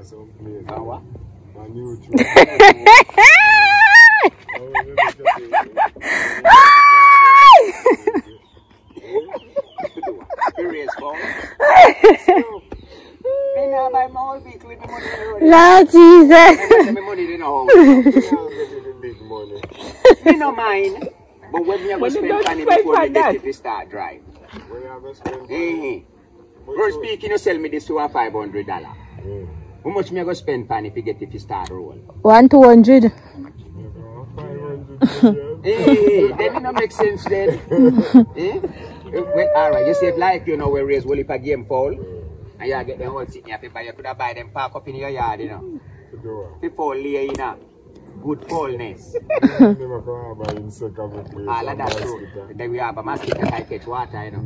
some place. What? On YouTube. Lord Jesus. Me no mind. But when you go spend money before you get to start drive. We're speaking, you sell me this for $500. How much me I go spend pan if you get to start roll? 100-200. Hey, then it don't make sense then. Well, alright, you say like you know we raise well if a game foul and you get the whole city you could have buy them park up in your yard, you know. The foul lay in a good foulness. All of that true. Then we have a mosquito can catch water, you know.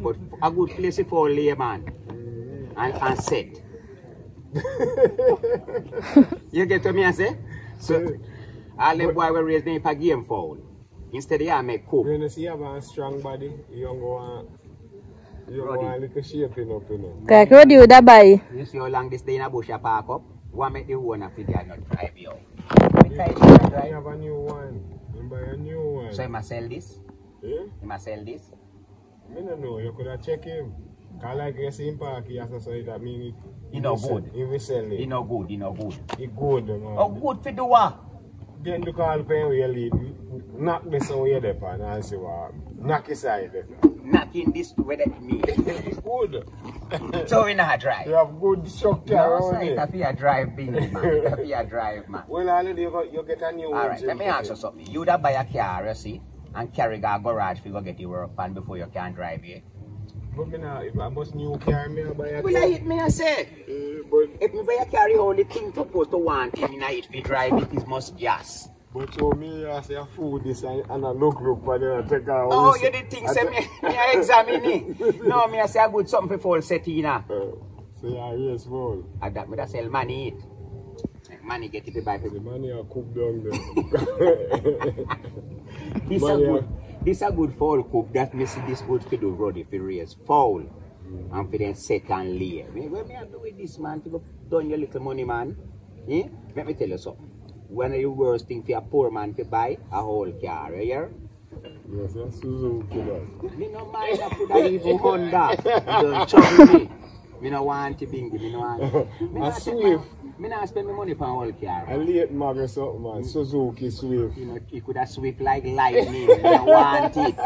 But a good place to foul lay, man. And set. You get to me I say? So all the boy will raise them for game foul. Instead of make cook. When you see you have a strong body, you don't go a little shaping up, you know. Okay, what do you do buy? You see how long this day in a bush you park up? What make the owner feel they not drive you? You have a new one. You buy a new one. So you must sell this? Yeah? You must sell this? I don't know. You could have checked him. Because like you see him park, he has to say that mean it. He no good. He will sell it. He no good. He no good. He good, man. Oh, good for the what? Then the call pen where you lead. Knock this away there and see what. Knock his side there. Knocking this to where that means. Good. So we not drive. You have good structure around it. If you drive, bing, man. If you drive, man. Well, already you get a new one. Alright, let me ask you something. You that buy a car, you see, and carry a garage to go get your work pan before you can drive it. But me now, if I must new car, me buy a car. Well, I hit me, I say. But if me buy a car, the only thing supposed to want in it if you drive it is must gas. But so me, I say food this and I look, but then I take out. Oh, you did think say me examine it. No, me I say I good something for set in. So yeah, yes, well. And that me that sell money it. Money get it to buy for the money I cook down there. This a good fowl cook. That me see this good for the road if you raise fowl. And for then set and lay. What me I do with this man to go down your little money, man? Yeah? Let me tell you something. One of the worst thing for a poor man to buy a whole car, you hear? Yes, that's Suzuki. Me no mind I could have even Honda. Don't trouble me. Me no want to bingy, me no want. Me not spend my money for a whole car. A late mag or something, man. Suzuki Swift. You know, he could have swift like lightning. Me no want it.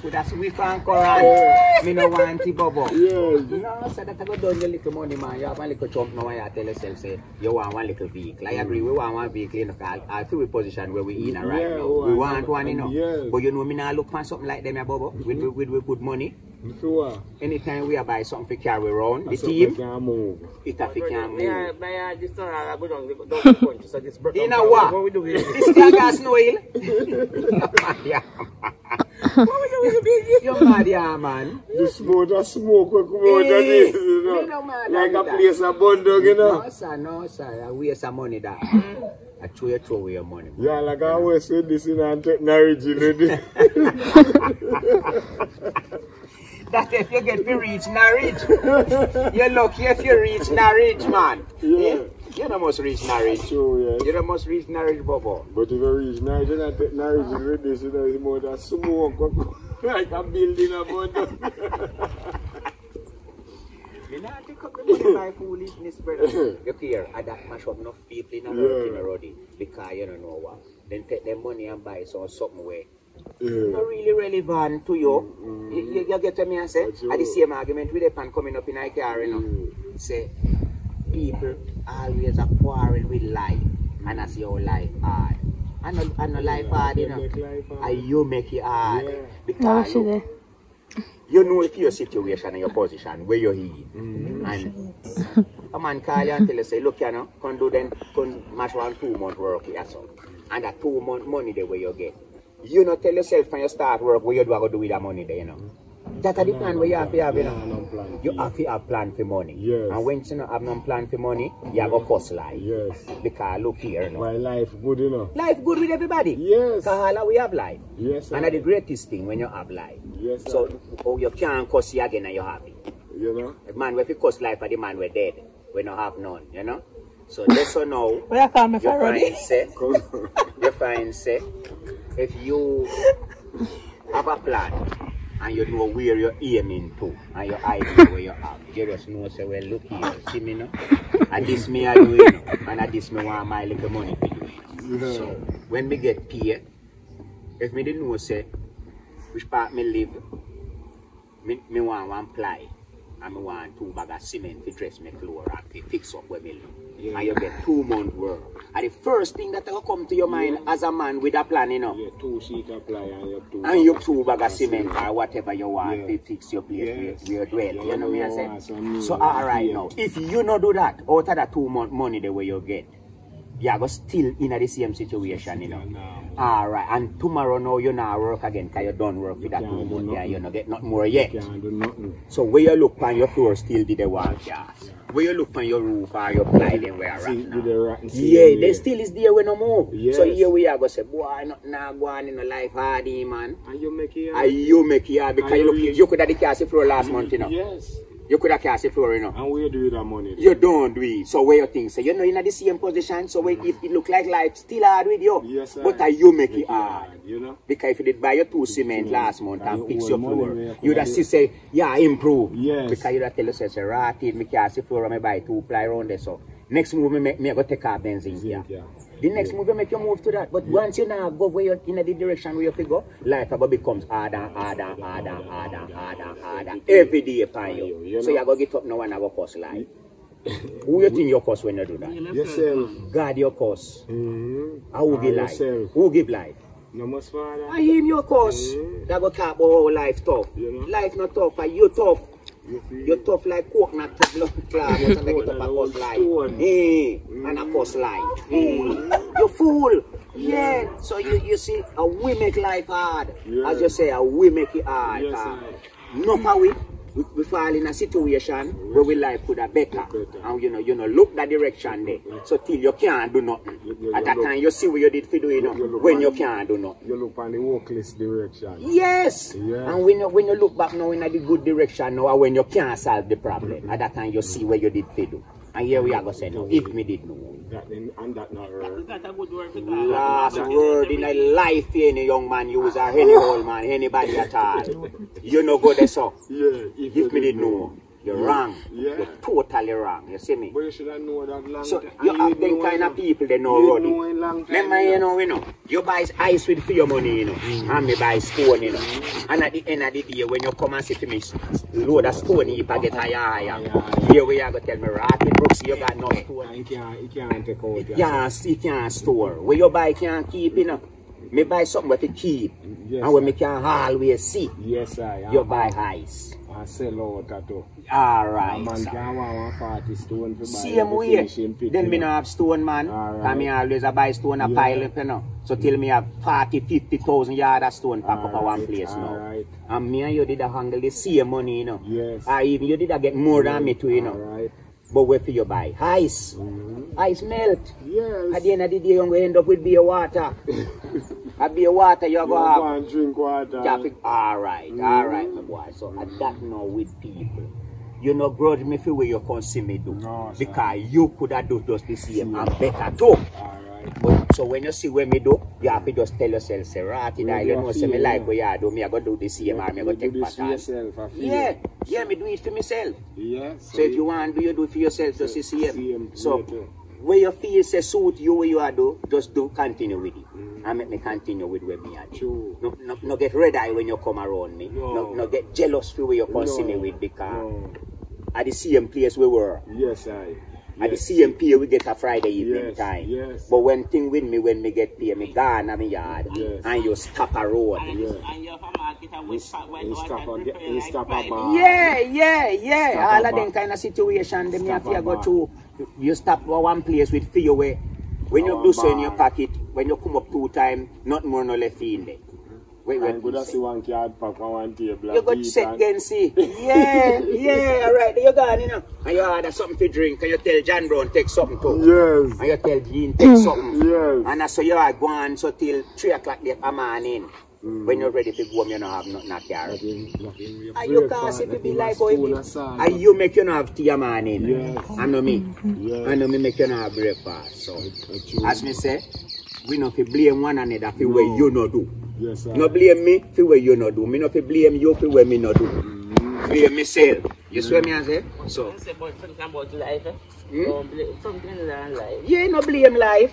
Could have swift and current. Me no want it, Bobo. Yes. No, so that I go down your little money, man. You have one little chunk now and you tell yourself, say, you want one little vehicle. I agree, we want one vehicle in the car. I feel we position where we in right now. We want one, you know. Yes. But you know, me not look for something like them, Bobo, with good money. Sure. Anytime we are buy something to carry around, the team, can move. It can move. In a what? This guy got no oil. You're mad, yeah, man. The smoke will come out of this, you know. Like a place of bundle, you know. No, sir. I waste some money that. I throw away your money. Yeah, like I always say this in and take marriage, you know. That if you get to reach Norwich, you're lucky if you reach Norwich, man. Yeah. You don't must reach Norwich. True, yes. You don't must reach Norwich, Bobo. But if you reach Norwich, you don't take Norwich with this, you know, it's more than smoke, like a building about them. You know, take up the money by foolishness, brother. Look here, I that mash up enough people in already because you don't know what. Then take their money and buy something where. Not really relevant to you. You get to me and say, at the same argument with the pan coming up in a car, you know. Say, people always a quarrel with life, and I see how life hard. I know life hard, you know. And you make it hard. Because you know if your situation and your position, where you're in. And a man call you and tell you, say, look, you know, can do then, can match around 2 months work with yourself. And that 2 month money the way you get. You not tell yourself when you start work what you do with that money there, you know. That's the plan where you have to have, you know. You have to have plan for money. Yes. And when you don't have no plan for money, you have a cost life. Yes. Because look here, you know. Why life good, you know. Life good with everybody. Yes. Because all we have life. Yes, sir. And that's the greatest thing when you have life. Yes, sir. So, oh, you can't cost you again and you're happy. You know? The man with the cuss life are the man we're dead. We don't have none, you know? So just so now, Where call me for you find say, if you have a plan and you know where you're aiming to and your idea where you're at, you just know say, well, look here, see me now? And this me I do, you know, and at this me want my little money for you. Yeah. So when me get paid, if me didn't know say which part me live, me want one ply. And I want 2 bags of cement to dress my floor and to fix up where me live. Yeah. And you get 2 months work. And the first thing that will come to your mind as a man with a plan, you know. Yeah, 2 sheet of ply and you 2 bags of cement or whatever you want to fix your place where you dwell. You know what I say? So alright now, if you not do that, out of that 2 month money the way you get, you are still in the same situation, you know. Alright, and tomorrow now you not work again because you don't work with that 2 months there, you not get nothing more yet. Can't do nothing. So where you look on your floor still did the wall cast. Where you look on your roof or your ply then where you rock now. Yeah, they still is there when no move. Yes. So here we are go say, boy, not now go on in the life hardy man. And you make it And you make it hard because you could have the cast floor last month, you know. Yes. You could have cast the floor, you know. And where do you that money? You don't do it. So where you think? So you're not in the same position. So where it look like life still hard with you. Yes, sir. But you make it hard. You know? Because if you did buy your 2 cement last month and fix your floor, money, you'd have still say, yeah, improve. Yes. Because you'd have tell yourself, say, right, me cast the floor and I buy 2 ply around there. So next move, me go take out benzene here. Yeah. The next move, you make you move to that. But once you now go where you're in the direction where you figure, life about becomes harder every day upon you. So you go get up now and go cost life. Who you think you cost when you do that? Yourself. God your cost. Who give life? Yourself. Who give life? No more father. I him your cost. That go talk about how life tough. You know? Life not tough, and you tough. You're tough like coconut blood cloud. You take it up a cost life. Hey, and a cost life. Hey, you fool. Yeah. So you see, we make life hard. Yeah. As you say, we make it hard. Yes, Not how we fall in a situation where we life could have better. And you know, look that direction there. So till you can't do nothing. At that time you see what you did for doing, when you can't do nothing. You look on the workless direction. Yes. Yeah. And when you look back now in the good direction now, when you can't solve the problem, at that time you see what you did for do. And here we are going to say now, if me did know. And that not right. Last word in a life any young man use or any old man, anybody at all. You know go there so. Yeah. If me did know, you're wrong. Yeah. You're totally wrong. You see me? But you should have known that long So time. you have them kind of people they know already. Remember, you know, you buy ice with for your money, you know, and me buy stone, you know. And at the end of the day, when you come and see to me, load of stone, you get higher. Here we are going to tell me, Ratty Brooks, you got no stone. You can't take out. You can't store. Where you buy can't keep, you know. Me buy something with to keep. Yes, and when me can always see. Yes, I. You buy ice. I sell out that too. Alright. Man can't want 140 stone to buy. Same way. Then me no have stone, man. Because me always buy stone a pile up, you know. So till me have 40,000-50,000 yards of stone pack up at one place now. And me and you did handle the same money, you know. Yes. Or even you did get more than me too, you know. Alright. But where for you buy? Ice. Ice melt. Yes. At the end of the day, you're going to end up with beer water. A beer water you're going to have. Go and drink water. Alright, my boy. So I that now with people. You know, grudge me for where you can see me do. No, because you could have done just the same and better too. But so when you see what me do, you have to just tell yourself, say, Ratty, you know, say me like what you do, me I go do the same or me I go take part. Yeah, me do it for myself. Yes. So if you want to do, you do it for yourself, just the same. So where you feel say suit you what you are do, just do continue with it. And make me continue with where me are do. No get red eye when you come around me. No get jealous for where you can see me with because at the same place we were. Yes, I. At the same pay we get a Friday evening time. Yes. But when thing with me when me get pay, me gone at me yard. Yes. And you stop a road. You stop a bar. Yeah. All of them kind of situation them you have to go through. You stop at one place with fear way. When you do so in your pocket, when you come up 2 times, not more no left in there. I'm good to see one card pack on one table. You got to check and see. Yeah, alright, you gone, you know. And you order something to drink, and you tell John Brown take something too. Yes. And you tell Jean take something. Yes. And so you are going so till 3 o'clock in the morning. When you're ready to go home, you don't have nothing to carry. And you can't see people like how it is. And you make you not have tea morning. Yes. I know me. Yes. I know me make you not have breakfast. So, as me say, we not fi blame one another for what you not do. Yes, sir. No blame me for what you not do. Me not fi blame you for what me not do. Blame myself. You see what I say? So. Something about life, eh? Something about life. Yeah, no blame life.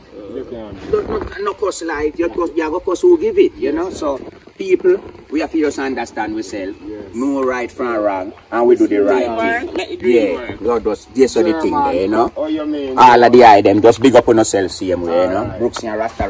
No cost life. You have to cost who give it, you know. So people, we have to just understand ourselves. Yes. No right from wrong, and we do the right thing. Yeah, God does this the thing there, you know. Oh, you mean? All of the items, just big up on yourself, same way, you know. Brooks and Rasta.